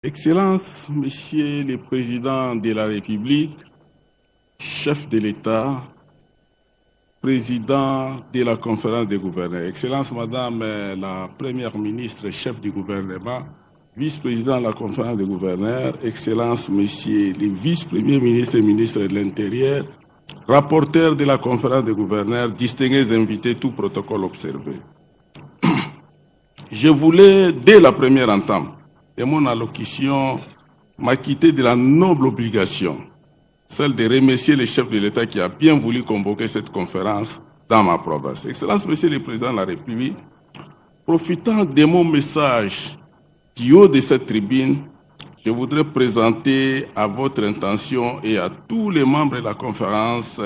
Excellences, Monsieur le Président de la République, chef de l'État, Président de la Conférence des gouverneurs, Excellences, Madame la Première ministre, chef du gouvernement, Vice-président de la Conférence des gouverneurs, Excellences, Messieurs les Vice-premiers ministres et ministres de l'Intérieur, rapporteurs de la Conférence des gouverneurs, distingués invités, tout protocole observé. Je voulais, dès la première entame de mon allocution, m'acquitter de la noble obligation, celle de remercier le chef de l'État qui a bien voulu convoquer cette conférence dans ma province. Excellence, Monsieur le Président de la République, profitant de mon message du haut de cette tribune, je voudrais présenter à votre intention et à tous les membres de la conférence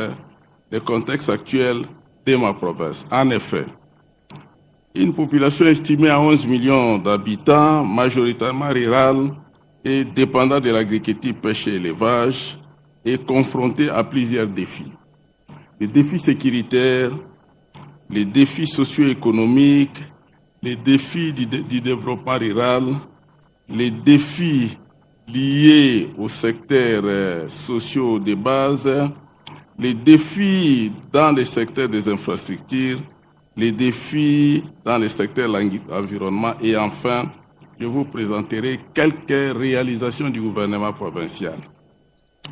le contexte actuel de ma province. En effet, une population estimée à 11 millions d'habitants, majoritairement rurale et dépendant de l'agriculture, pêche et élevage, est confrontée à plusieurs défis. Les défis sécuritaires, les défis socio-économiques, les défis du développement rural, les défis liés aux secteurs sociaux de base, les défis dans les secteurs des infrastructures, les défis dans le secteur de l'environnement et enfin, je vous présenterai quelques réalisations du gouvernement provincial.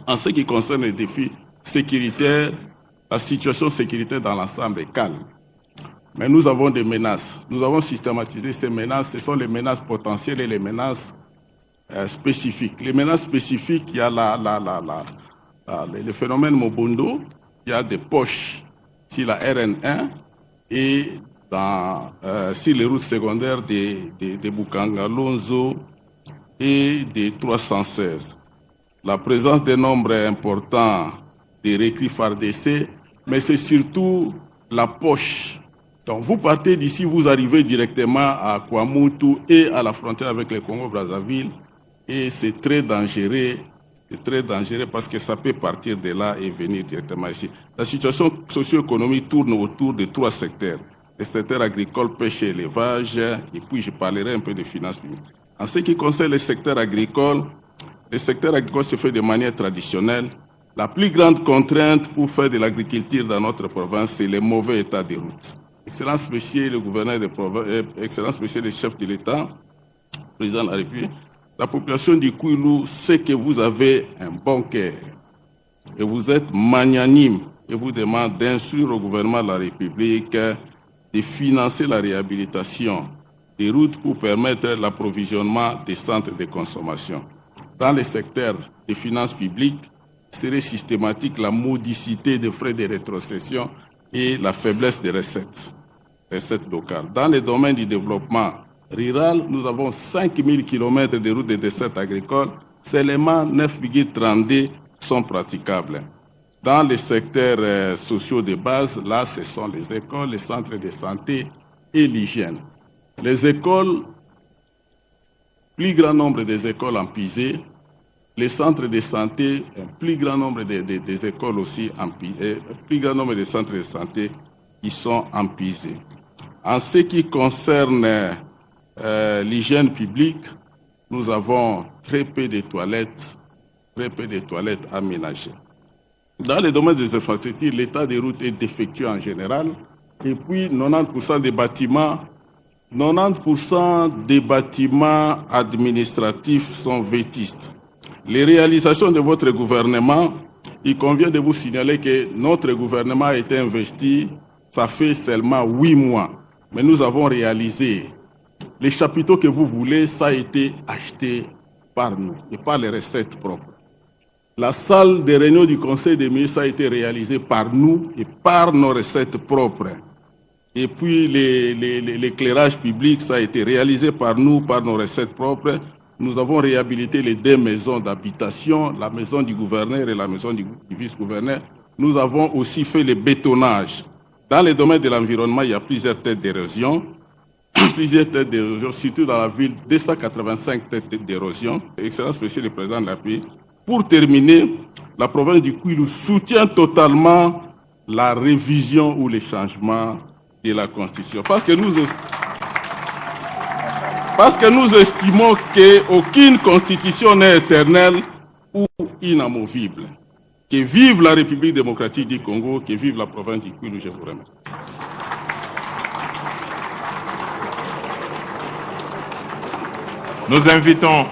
En ce qui concerne les défis sécuritaires, la situation sécuritaire dans l'ensemble est calme. Mais nous avons des menaces. Nous avons systématisé ces menaces. Ce sont les menaces potentielles et les menaces spécifiques. Les menaces spécifiques, il y a le phénomène Mobondo, il y a des poches sur la RN1, et sur les routes secondaires de Bukanga, Lonzo et de 316. La présence d'un nombre important de recrues FARDC, mais c'est surtout la poche. Donc vous partez d'ici, vous arrivez directement à Kwamutu et à la frontière avec le Congo-Brazzaville, et c'est très dangereux. C'est très dangereux parce que ça peut partir de là et venir directement ici. La situation socio-économique tourne autour de 3 secteurs. Le secteur agricole, pêche et élevage, et puis je parlerai un peu de finances publiques. En ce qui concerne le secteur agricole se fait de manière traditionnelle. La plus grande contrainte pour faire de l'agriculture dans notre province, c'est le mauvais état des routes. Excellence, Monsieur le gouverneur de province, Excellence, Monsieur le chef de l'État, Président de la République, la population du Kouilou sait que vous avez un bon cœur et vous êtes magnanime et vous demande d'instruire au gouvernement de la République de financer la réhabilitation des routes pour permettre l'approvisionnement des centres de consommation. Dans le secteur des finances publiques, serait systématique la modicité des frais de rétrocession et la faiblesse des recettes locales. Dans le domaine du développement rural, nous avons 5000 km de routes de dessert agricole, seulement 9,32 sont praticables. Dans les secteurs sociaux de base, là, ce sont les écoles, les centres de santé et l'hygiène. Les écoles, plus grand nombre des écoles en pisé, les centres de santé, un plus grand nombre des écoles aussi en pisé, plus grand nombre de centres de santé qui sont en pisé. En ce qui concerne l'hygiène publique, nous avons très peu de toilettes aménagées. Dans le domaine des infrastructures, l'état des routes est défectueux en général, et puis 90% des bâtiments administratifs sont vétustes. Les réalisations de votre gouvernement, il convient de vous signaler que notre gouvernement a été investi, ça fait seulement 8 mois, mais nous avons réalisé les chapiteaux que vous voulez, ça a été acheté par nous et par les recettes propres. La salle de réunion du Conseil des ministres a été réalisée par nous et par nos recettes propres. Et puis l'éclairage public, ça a été réalisé par nous, par nos recettes propres. Nous avons réhabilité les 2 maisons d'habitation, la maison du gouverneur et la maison du vice-gouverneur. Nous avons aussi fait le bétonnage. Dans le domaine de l'environnement, il y a plusieurs têtes d'érosion. Surtout dans la ville, 285 têtes d'érosion. Excellence, Monsieur le Président de la République. Pour terminer, la province du Kouilou soutient totalement la révision ou les changements de la Constitution. Parce que nous... Parce que nous estimons qu'aucune constitution n'est éternelle ou inamovible. Que vive la République démocratique du Congo, que vive la province du Kwilu, je vous remercie. Nous invitons